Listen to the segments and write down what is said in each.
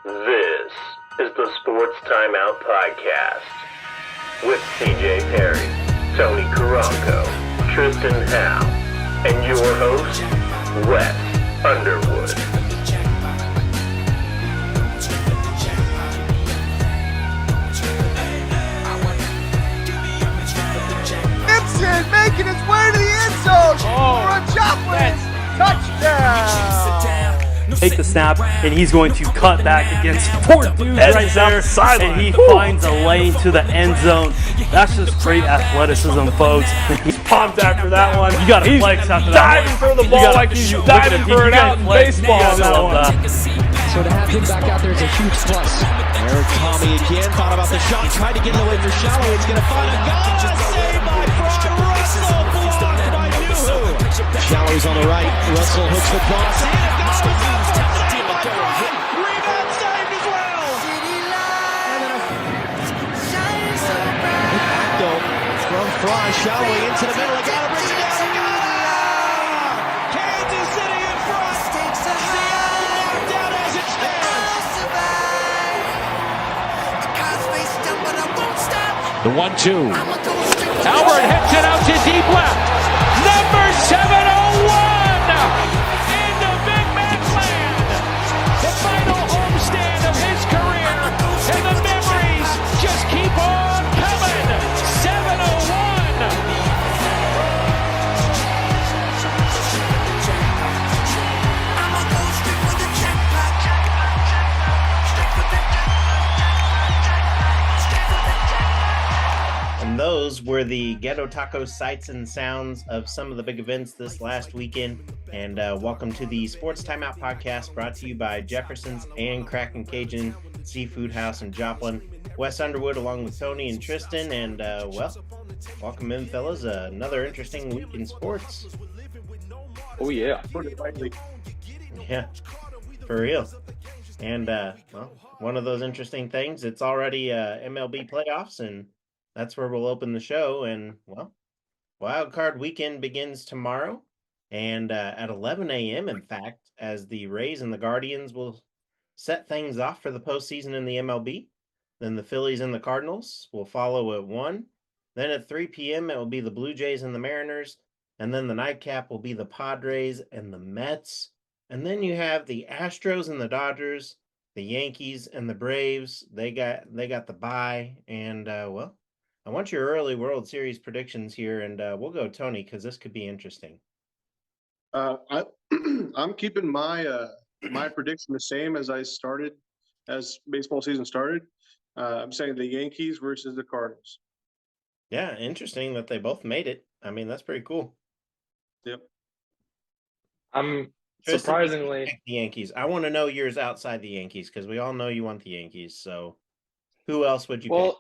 This is the Sports Timeout Podcast with CJ Perry, Tony Caronco, Tristen Howe, and your host, Wes Underwood. Gibson making his way to the end zone for a Joplin touchdown. Take the snap, and he's going to cut back against four dudes right there, and he finds a lane to the end zone. That's just great athleticism, folks. He's pumped after that one. You got to flex after that diving for the ball like he's diving for an out in baseball on that one. So to have him back out there is a huge plus. Eric Tommy again thought about the shot, tried to get it away for Shallow. It's going to find a goal. Saved by Fry Russell, blocked by Yoo-Hoo. Shallow's on the right. Russell hooks the cross. Rebound saved as well. From Fry, Shallow into the middle. Got to bring it down. Kansas City in front. Seattle knocked out as it stands. The 1-2. Albert hits it out to deep left. Number 701 into Big Mac land. The final homestand of his career. And the memories just keep on coming. 701. And those were the Ghetto Taco sights and sounds of some of the big events this last weekend. And welcome to the Sports Timeout Podcast, brought to you by Jefferson's and Kraken Cajun Seafood House in Joplin. Wes Underwood along with Tony and Tristen. And, welcome in, fellas. Another interesting week in sports. Oh, yeah. Yeah, for real. And, one of those interesting things, it's already MLB Playoffs, and that's where we'll open the show. And, Wild Card Weekend begins tomorrow, and at 11 a.m., in fact, as the Rays and the Guardians will set things off for the postseason in the MLB. Then the Phillies and the Cardinals will follow at 1. Then at 3 p.m., it will be the Blue Jays and the Mariners. And then the nightcap will be the Padres and the Mets. And then you have the Astros and the Dodgers, the Yankees and the Braves. They got the bye. And, I want your early World Series predictions here, and we'll go Tony, because this could be interesting. I'm keeping my my prediction the same as as baseball season started. I'm saying the Yankees versus the Cardinals. Yeah, interesting that they both made it. I mean, that's pretty cool. Yep. I'm Tristan, surprisingly pick the Yankees. I want to know yours outside the Yankees, because we all know you want the Yankees. So, who else would you pick?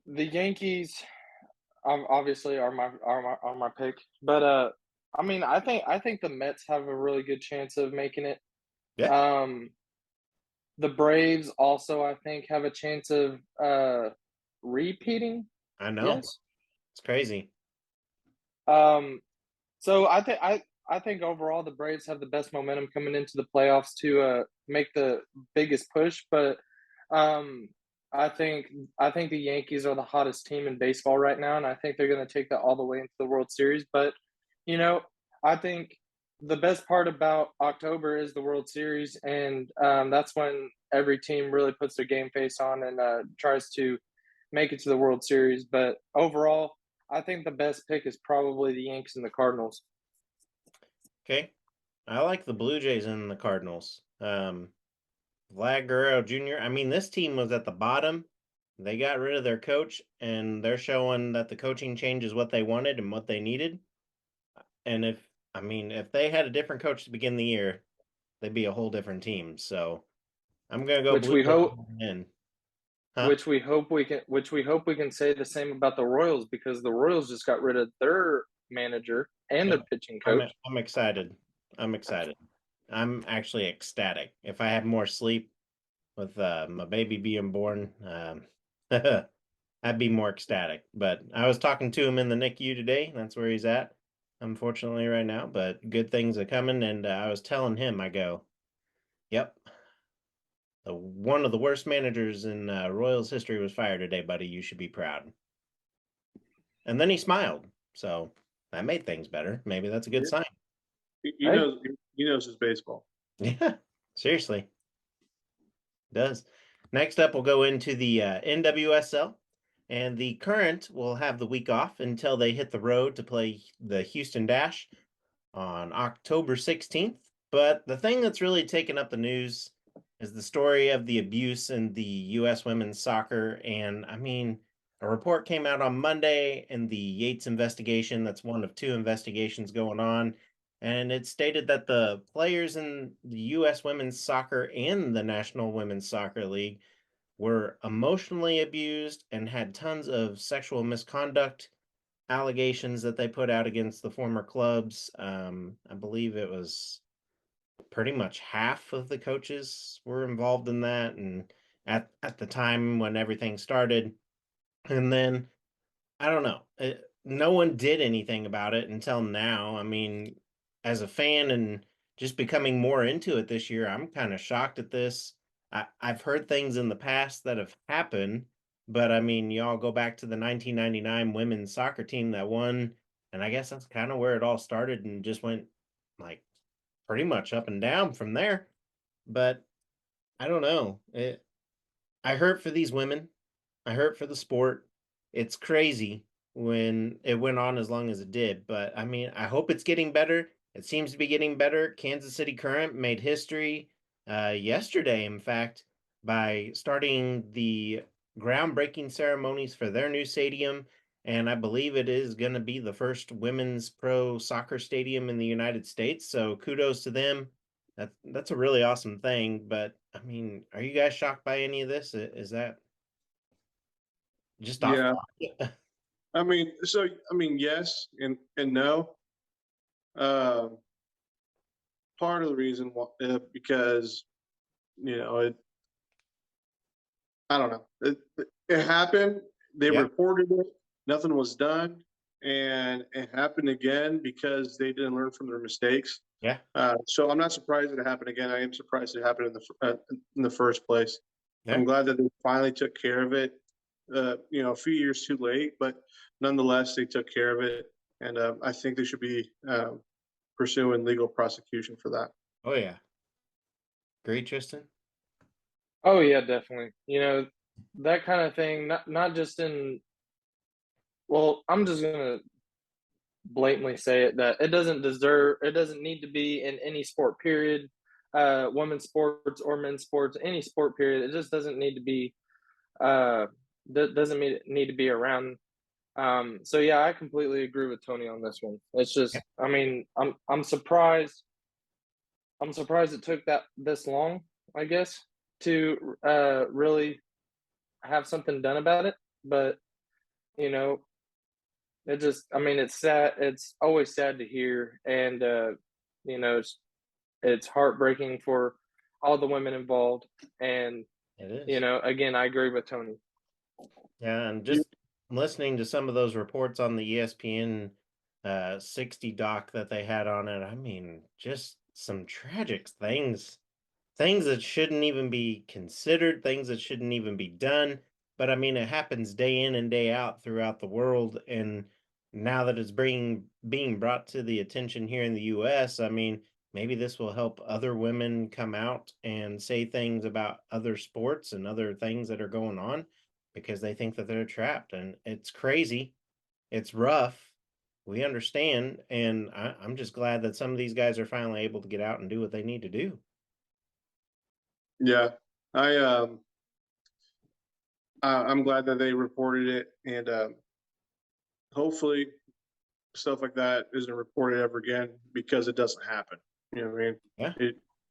The Yankees obviously are my pick, but I think the Mets have a really good chance of making it. Yeah. The Braves also, I think, have a chance of repeating. I know. Yes. It's crazy. So I think overall the Braves have the best momentum coming into the playoffs to make the biggest push, but I think the Yankees are the hottest team in baseball right now, and I think they're going to take that all the way into the World Series. But, I think the best part about October is the World Series, and that's when every team really puts their game face on and tries to make it to the World Series. But overall, I think the best pick is probably the Yankees and the Cardinals. Okay. I like the Blue Jays and the Cardinals. Vlad Guerrero Jr. I mean, this team was at the bottom. They got rid of their coach, and they're showing that the coaching change is what they wanted and what they needed. And if they had a different coach to begin the year, they'd be a whole different team. So I'm gonna go. Which we hope we can say the same about the Royals, because the Royals just got rid of their manager and their pitching coach. I'm excited. I'm actually ecstatic. If I had more sleep with my baby being born, I'd be more ecstatic. But I was talking to him in the NICU today. That's where he's at, unfortunately, right now. But good things are coming. And I was telling him, I go, yep, one of the worst managers in Royals history was fired today, buddy. You should be proud. And then he smiled, so that made things better. Maybe that's a good sign. He knows his baseball. Yeah, seriously. Does. Next up, we'll go into the NWSL, and the Current will have the week off until they hit the road to play the Houston Dash on October 16th. But the thing that's really taken up the news is the story of the abuse in the U.S. women's soccer. And I mean, a report came out on Monday in the Yates investigation. That's one of two investigations going on. And it stated that the players in the U.S. women's soccer and the National Women's Soccer League were emotionally abused and had tons of sexual misconduct allegations that they put out against the former clubs. I believe it was pretty much half of the coaches were involved in that, and at the time when everything started. And then I don't know, no one did anything about it until now. I mean, as a fan and just becoming more into it this year, I'm kind of shocked at this. I've heard things in the past that have happened, but I mean, y'all go back to the 1999 women's soccer team that won, and I guess that's kind of where it all started and just went like pretty much up and down from there. But I don't know. I hurt for these women. I hurt for the sport. It's crazy when it went on as long as it did, but I mean, I hope it's getting better. It seems to be getting better. Kansas City Current made history yesterday, in fact, by starting the groundbreaking ceremonies for their new stadium. And I believe it is going to be the first women's pro soccer stadium in the United States. So kudos to them. That's a really awesome thing. But I mean, are you guys shocked by any of this? Is that just off? Yeah. I mean, yes and no. Part of the reason because I don't know. It happened. They reported it. Nothing was done, and it happened again because they didn't learn from their mistakes. Yeah. So I'm not surprised it happened again. I am surprised it happened in the first place. Yeah. I'm glad that they finally took care of it. A few years too late, but nonetheless, they took care of it, and I think they should be pursuing legal prosecution for that. Oh yeah. Great, Tristan. Oh yeah, definitely. That kind of thing, not just in, well, I'm just gonna blatantly say it, that it doesn't need to be in any sport, period. Women's sports or men's sports, any sport, period. It just doesn't need to be doesn't need to be around. So yeah, I completely agree with Tony on this one. It's just, I mean, I'm surprised it took this long, I guess, to really have something done about it. But it just, I mean, it's sad. It's always sad to hear, and it's heartbreaking for all the women involved. And it is. Again, I agree with Tony. Yeah, and just listening to some of those reports on the ESPN 60 doc that they had on it, I mean, just some tragic things that shouldn't even be considered, things that shouldn't even be done. But I mean, it happens day in and day out throughout the world, and now that it's being brought to the attention here in the U.S., I mean, maybe this will help other women come out and say things about other sports and other things that are going on, because they think that they're trapped. And it's crazy. It's rough. We understand. And I'm just glad that some of these guys are finally able to get out and do what they need to do. Yeah. I'm glad that they reported it, and hopefully stuff like that isn't reported ever again, because it doesn't happen. You know what I mean? Yeah.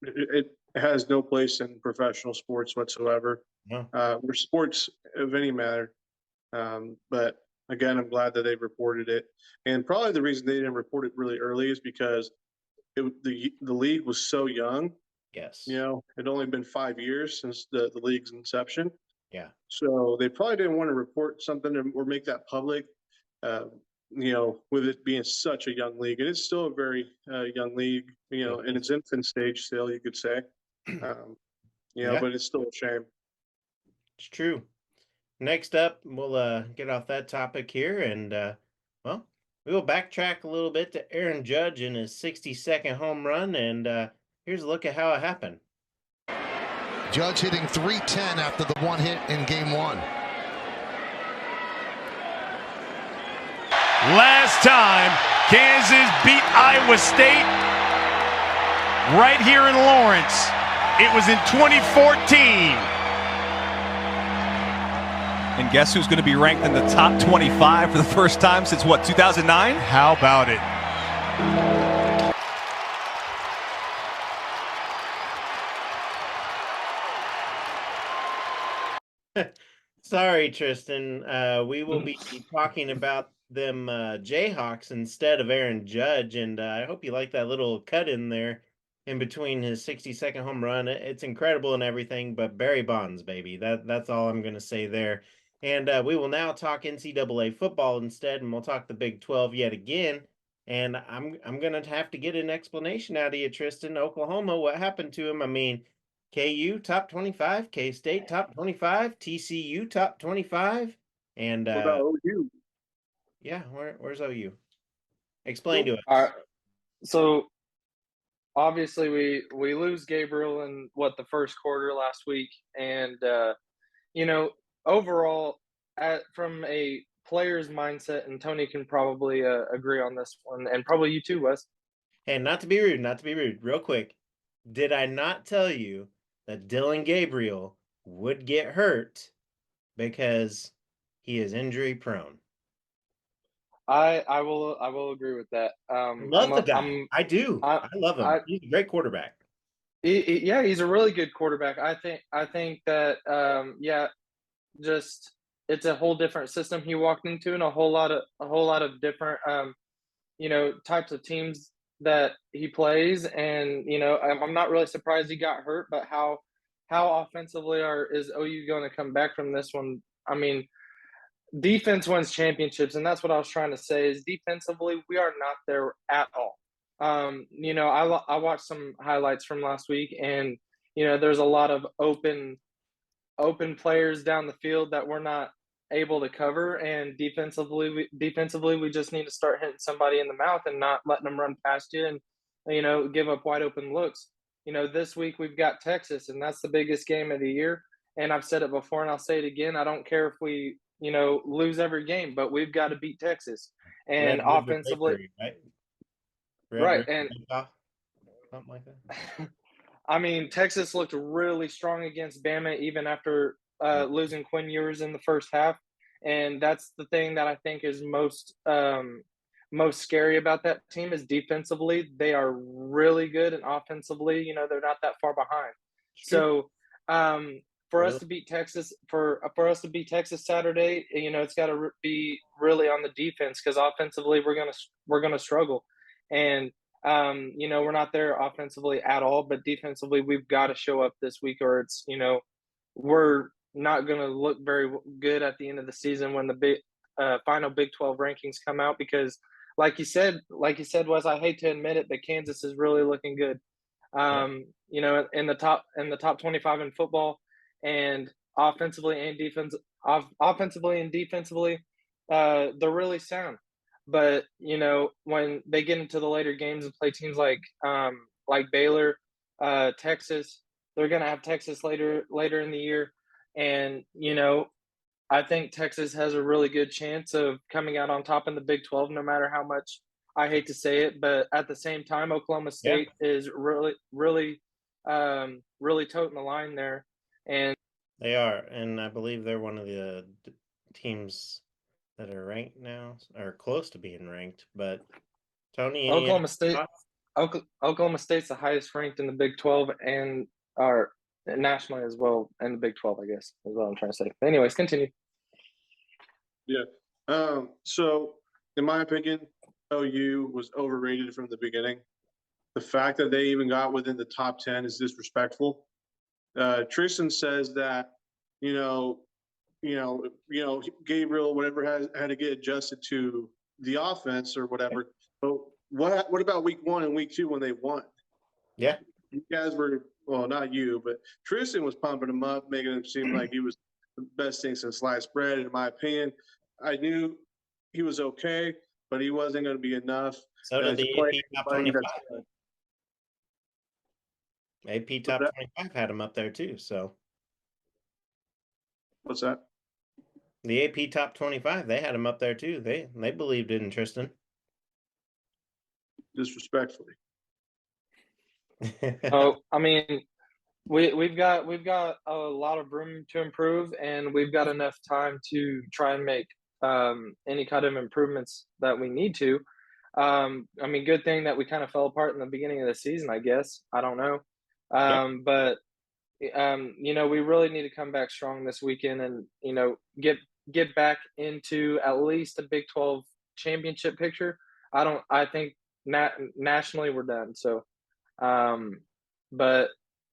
It has no place in professional sports whatsoever. Yeah. Or sports of any matter. But again, I'm glad that they reported it. And probably the reason they didn't report it really early is because the league was so young. Yes. It had only been 5 years since the league's inception. Yeah. So they probably didn't want to report something or make that public, with it being such a young league. And it's still a very young league, in its infant stage still, you could say. but it's still a shame. It's true. Next up, we'll get off that topic here, and we will backtrack a little bit to Aaron Judge and his 62nd home run, and here's a look at how it happened. Judge hitting .310 after the one hit in Game 1. Last time Kansas beat Iowa State right here in Lawrence, it was in 2014. And guess who's going to be ranked in the top 25 for the first time since, 2009? How about it? Sorry, Tristen. We will be talking about them Jayhawks instead of Aaron Judge, and I hope you like that little cut in there in between his 62nd home run. It's incredible and everything, but Barry Bonds, baby. That's all I'm going to say there. And we will now talk NCAA football instead, and we'll talk the Big 12 yet again. And I'm going to have to get an explanation out of you, Tristen. Oklahoma, what happened to him? I mean, KU top 25, K-State top 25, TCU top 25, and what about OU? Yeah, where's OU? Explain to us. All right. So obviously we lose Gabriel in the first quarter last week, and overall, from a player's mindset, and Tony can probably agree on this one, and probably you too, Wes. And not to be rude, real quick. Did I not tell you that Dylan Gabriel would get hurt because he is injury prone? I will agree with that. Love the guy. I do. I love him. He's a great quarterback. He's a really good quarterback. I think that just it's a whole different system he walked into, and a whole lot of different types of teams that he plays, and I'm not really surprised he got hurt, but how offensively is OU going to come back from this one? I mean, defense wins championships, and that's what I was trying to say, is defensively we are not there at all. I watched some highlights from last week, and there's a lot of open players down the field that we're not able to cover, and defensively we just need to start hitting somebody in the mouth and not letting them run past you and give up wide open looks. This week we've got Texas, and that's the biggest game of the year, and I've said it before and I'll say it again. I don't care if we lose every game, but we've got to beat Texas. And offensively, right, and something like that. I mean, Texas looked really strong against Bama even after losing Quinn Ewers in the first half, and that's the thing that I think is most scary about that team is defensively they are really good, and offensively, they're not that far behind. So, for us to beat Texas Saturday, it's got to be really on the defense, because offensively we're gonna struggle, and we're not there offensively at all, but defensively we've got to show up this week, or it's we're not going to look very good at the end of the season when the final Big 12 rankings come out, because like you said, Wes, I hate to admit it, but Kansas is really looking good. In the top 25 in football, and offensively and defensively, they're really sound. But when they get into the later games and play teams like Baylor, Texas, they're going to have Texas later in the year, and I think Texas has a really good chance of coming out on top in the Big 12, no matter how much I hate to say it. But at the same time, Oklahoma State is really toting the line there, and they are, and I believe they're one of the teams that are ranked now, or close to being ranked. But Tony, Oklahoma State's the highest ranked in the Big 12 and are nationally as well in the Big 12, I guess, is what I'm trying to say. But anyways, continue. Yeah. So in my opinion, OU was overrated from the beginning. The fact that they even got within the top 10 is disrespectful. Tristen says that, Gabriel, whatever, had to get adjusted to the offense or whatever. But what about week 1 and week 2 when they won? Yeah. You guys were well, not you, but Tristen was pumping him up, making him seem like he was the best thing since sliced bread. In my opinion, I knew he was okay, but he wasn't going to be enough. So did the to play AP Top anybody 25. that's- AP Top 25 had him up there too. So What's that? the AP Top 25, they had him up there too. They believed in Tristen. Disrespectfully. Oh, I mean, we've got a lot of room to improve, and we've got enough time to try and make any kind of improvements that we need to. I mean, good thing that we kind of fell apart in the beginning of the season, I guess. I don't know. But we really need to come back strong this weekend and, get back into at least a Big 12 championship picture. I think nationally we're done. So, but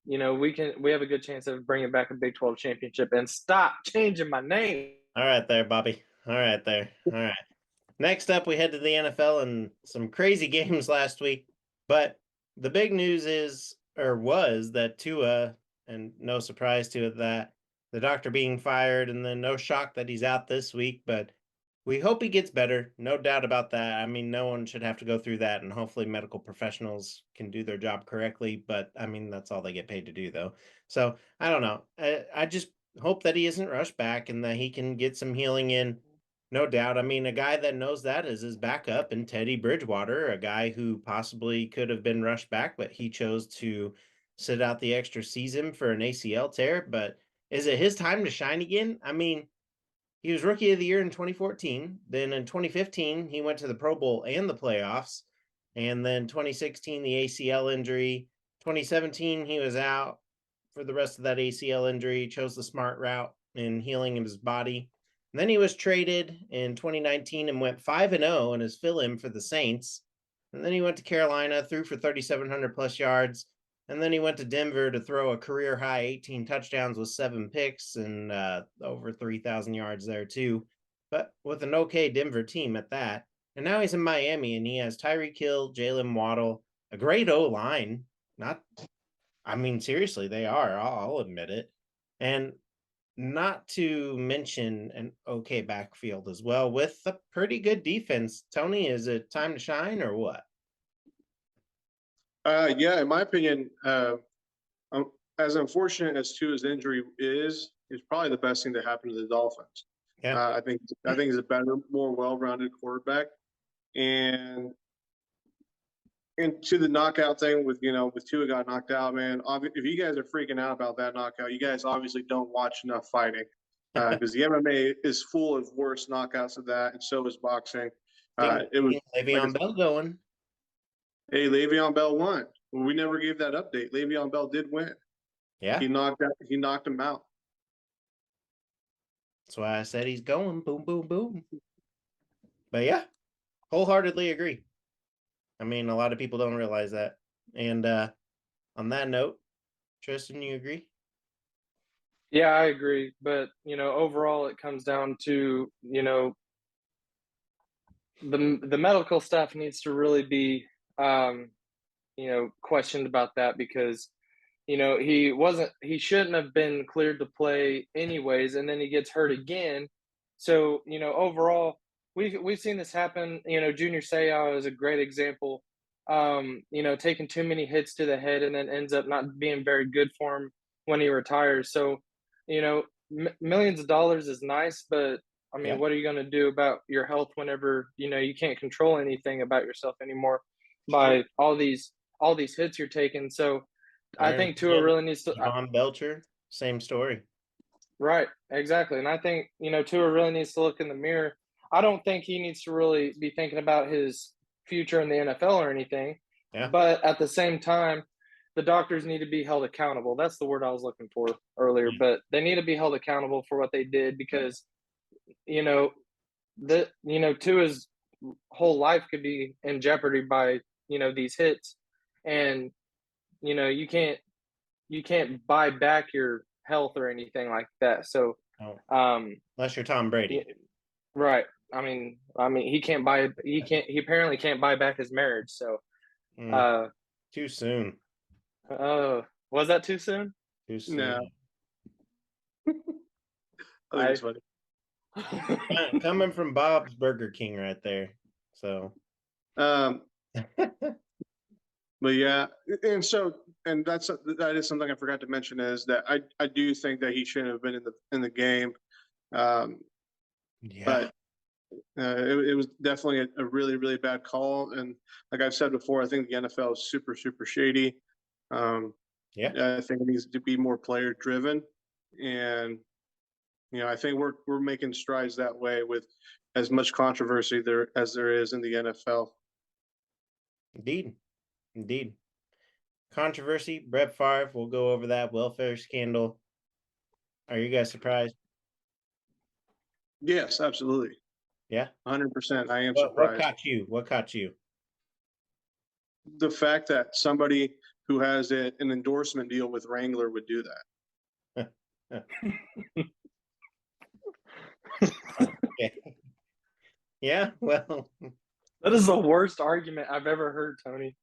we have a good chance of bringing back a Big 12 championship. And stop changing my name. All right there, Bobby. All right there. All right. Next up, we head to the NFL and some crazy games last week. But the big news was that Tua, and no surprise to it that the doctor being fired, and then no shock that he's out this week. But we hope he gets better. No doubt about that. I mean, no one should have to go through that, and hopefully medical professionals can do their job correctly. But, I mean, that's all they get paid to do, though. So, I don't know. I just hope that he isn't rushed back and that he can get some healing in. No doubt. I mean, a guy that knows that is his backup in Teddy Bridgewater, a guy who possibly could have been rushed back, but he chose to sit out the extra season for an ACL tear. But is it his time to shine again? I mean, he was Rookie of the Year in 2014. Then in 2015, he went to the Pro Bowl and the playoffs. And then 2016, the ACL injury. 2017, he was out for the rest of that ACL injury, chose the smart route in healing his body. And then he was traded in 2019 and went 5-0 in his fill-in for the Saints. And then he went to Carolina, threw for 3,700 plus yards. And then he went to Denver to throw a career-high 18 touchdowns with 7 picks and over 3,000 yards there too. But with an okay Denver team at that. And now he's in Miami, and he has Tyreek Hill, Jalen Waddle, a great O-line. Seriously, they are. I'll admit it. And not to mention an okay backfield as well with a pretty good defense. Tony, is it time to shine or what? Yeah, in my opinion, as unfortunate as Tua's injury is, it's probably the best thing that happened to the Dolphins. Yeah. I think he's a better, more well-rounded quarterback, and to the knockout thing with Tua got knocked out, man. If you guys are freaking out about that knockout, you guys obviously don't watch enough fighting, because the MMA is full of worse knockouts of that, and so is boxing. It was Le'Veon Bell going. Hey, Le'Veon Bell won. Well, we never gave that update. Le'Veon Bell did win. Yeah. He knocked him out. That's why I said he's going. Boom, boom, boom. But yeah, wholeheartedly agree. I mean, a lot of people don't realize that. And on that note, Tristen, you agree? Yeah, I agree. But, overall it comes down to, the medical stuff needs to really be questioned about that, because he shouldn't have been cleared to play anyways, and then he gets hurt again. So overall we've seen this happen. Junior Seau is a great example. Taking too many hits to the head and then ends up not being very good for him when he retires. So millions of dollars is nice, but I mean, what are you going to do about your health whenever you can't control anything about yourself anymore by all these hits you're taking? So I think Tua really needs to. Von Belcher, same story. Right, exactly, and I think Tua really needs to look in the mirror. I don't think he needs to really be thinking about his future in the NFL or anything. Yeah. But at the same time, the doctors need to be held accountable. That's the word I was looking for earlier. But they need to be held accountable for what they did, because Tua's whole life could be in jeopardy by these hits, and you can't buy back your health or anything like that. So unless you're Tom Brady, right? I mean he apparently can't buy back his marriage. So too soon. Oh, Was that too soon? Too soon. No. I think it's funny. Coming from Bob's Burger King right there. So But yeah, and that is something I forgot to mention is that I do think that he shouldn't have been in the game. But it was definitely a really, really bad call. And like I've said before, I think the NFL is super, super shady. I think it needs to be more player driven. And, I think we're making strides that way with as much controversy there is in the NFL. Indeed. Controversy, Brett Favre, we'll go over that welfare scandal. Are you guys surprised? Yes, absolutely. Yeah, 100%. I am surprised. What caught you? The fact that somebody who has an endorsement deal with Wrangler would do that. Okay. Yeah, well, that is the worst argument I've ever heard, Tony.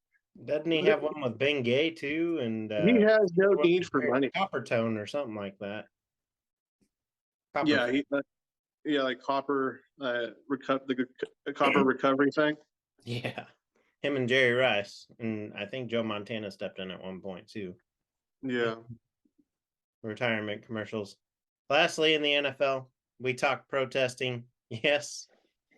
Doesn't he have one with Ben Gay too? And he has no need for money. Copper tone or something like that. Like copper, the copper recovery thing. Yeah, him and Jerry Rice, and I think Joe Montana stepped in at one point too. Yeah. Retirement commercials. Lastly, in the NFL, we talked protesting. Yes,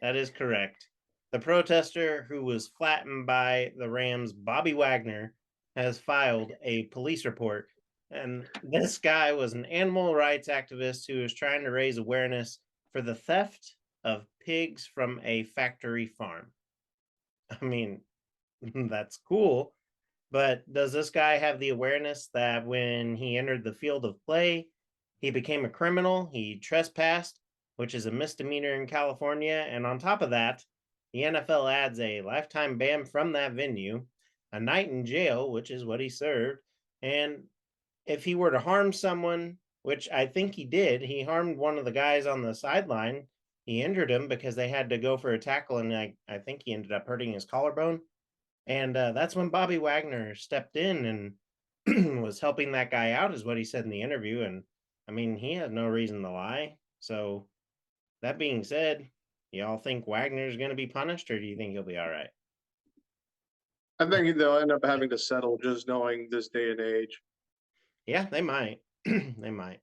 that is correct. The protester who was flattened by the Rams, Bobby Wagner, has filed a police report. And this guy was an animal rights activist who was trying to raise awareness for the theft of pigs from a factory farm. I mean, that's cool. But does this guy have the awareness that when he entered the field of play, he became a criminal? He trespassed, which is a misdemeanor in California. And on top of that, the NFL adds a lifetime ban from that venue, a night in jail, which is what he served. And if he were to harm someone, which I think he did, he harmed one of the guys on the sideline. He injured him because they had to go for a tackle, and I think he ended up hurting his collarbone. And that's when Bobby Wagner stepped in and was helping that guy out, is what he said in the interview. And, I mean, he has no reason to lie. So, that being said, y'all think Wagner's going to be punished, or do you think he'll be all right? I think they'll end up having to settle, just knowing this day and age. Yeah, they might. They might.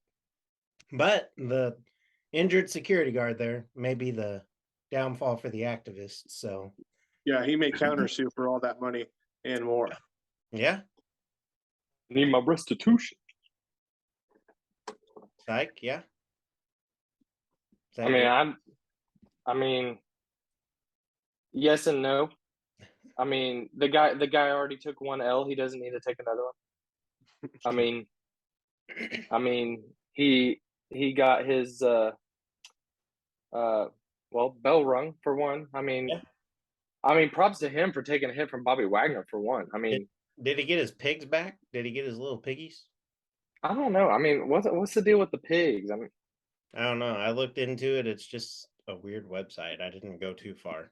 But the injured security guard there may be the downfall for the activists. So, yeah, he may countersue for all that money and more. Yeah. Need my restitution. Psych, yeah. I mean, yes and no. I mean, the guy already took one L. He doesn't need to take another one. I mean, he got his bell rung for one. I mean, props to him for taking a hit from Bobby Wagner for one. I mean, did he get his pigs back? Did he get his little piggies? I don't know. I mean, what's the deal with the pigs? I mean, I don't know. I looked into it. It's just a weird website. I didn't go too far.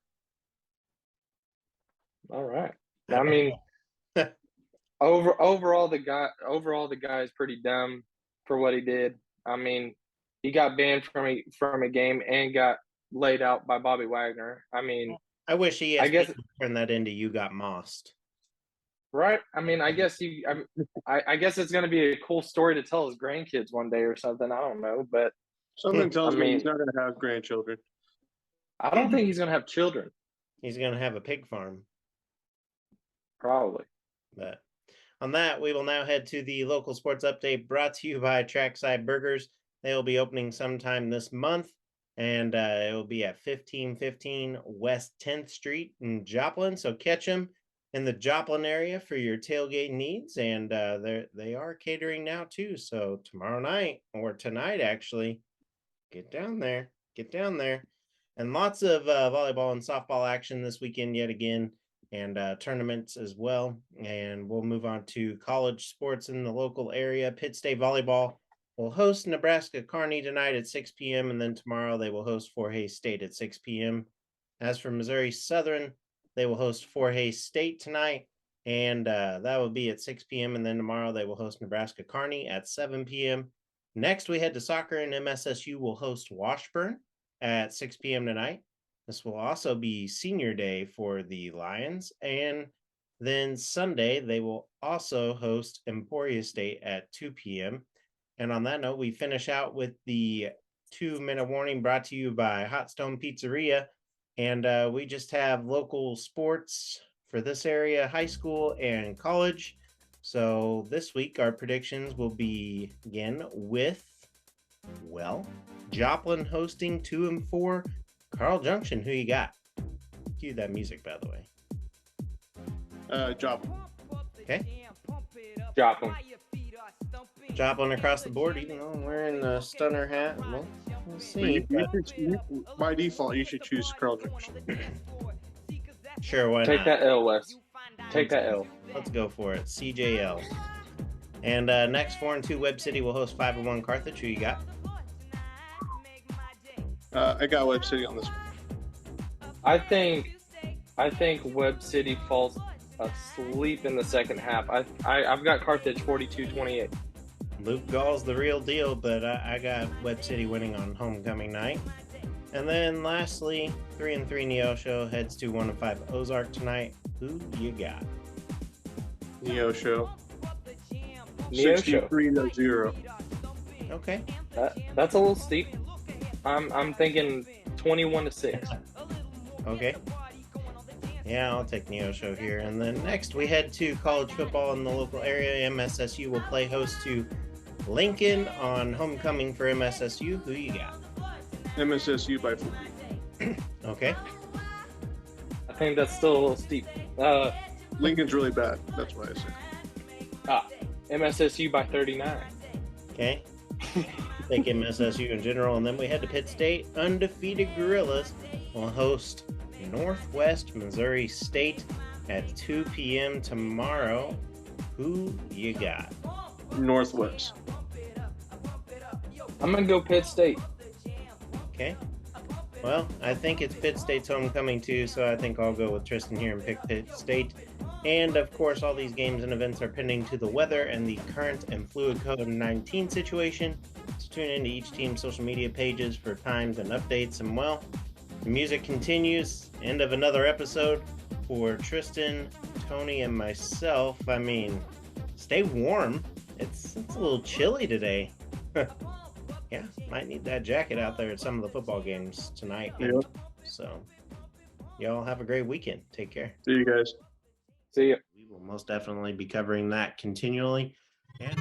All right. I mean, overall the guy is pretty dumb for what he did. I mean, he got banned from a game and got laid out by Bobby Wagner. I mean, I wish ESPN would turn that into "You Got Mossed." Right. I mean, I guess I guess it's going to be a cool story to tell his grandkids one day or something. I don't know, but something tells me he's not going to have grandchildren. I don't think he's going to have children. He's going to have a pig farm. Probably. But on that, we will now head to the local sports update brought to you by Trackside Burgers. They will be opening sometime this month, and it will be at 1515 West 10th Street in Joplin. So catch them in the Joplin area for your tailgate needs, and they are catering now too. So tomorrow night, or tonight actually, get down there. And lots of volleyball and softball action this weekend yet again, and tournaments as well. And we'll move on to college sports in the local area. Pitt State Volleyball will host Nebraska Kearney tonight at 6 p.m. And then tomorrow they will host Fort Hays State at 6 p.m. As for Missouri Southern, they will host Fort Hays State tonight. And that will be at 6 p.m. And then tomorrow they will host Nebraska Kearney at 7 p.m. Next, we head to soccer, and MSSU will host Washburn at 6 p.m. tonight. This will also be senior day for the Lions. And then Sunday, they will also host Emporia State at 2 p.m. And on that note, we finish out with the 2-minute warning brought to you by Hot Stone Pizzeria. And we just have local sports for this area, high school and college. So this week, our predictions will begin with, Joplin hosting 2 and 4. Carl Junction, who you got? Cue that music, by the way. Joplin. Okay. Joplin. Joplin across the board, even though I'm wearing a stunner hat. Well, we'll see. By default, you should choose Carl Junction. Sure, why Take not? that L, Wes. Take that L. Let's go for it. CJL. And next, 4 and 2 Web City will host 5 and 1 Carthage. Who you got? I got Web City on this one. I think Web City falls asleep in the second half. I've got Carthage 42-28. Luke Gall's the real deal, but I got Web City winning on homecoming night. And then lastly, 3 and 3 Neosho heads to 1 and 5 Ozark tonight. Who you got? Neosho. Neosho. 63-0. Okay. That's a little steep. I'm thinking 21-6. Okay. Yeah, I'll take Neosho here. And then next we head to college football in the local area. MSSU will play host to Lincoln on homecoming for MSSU. Who you got? MSSU by 40. Okay. I think that's still a little steep. Lincoln's really bad. That's why I said. MSSU by 39. Okay. Take MSSU in general. And then we head to Pitt State. Undefeated Gorillas will host Northwest Missouri State at 2 p.m. tomorrow. Who you got? Northwest. I'm going to go Pitt State. Okay. Well, I think it's Pitt State's homecoming too, so I think I'll go with Tristen here and pick Pitt State. And of course, all these games and events are pending to the weather and the current and fluid COVID-19 situation. So tune into each team's social media pages for times and updates. And well, the music continues. End of another episode for Tristen, Tony, and myself. I mean, stay warm. It's a little chilly today. Yeah, might need that jacket out there at some of the football games tonight. Yep. So, y'all have a great weekend. Take care. See you guys. See ya. We will most definitely be covering that continually. And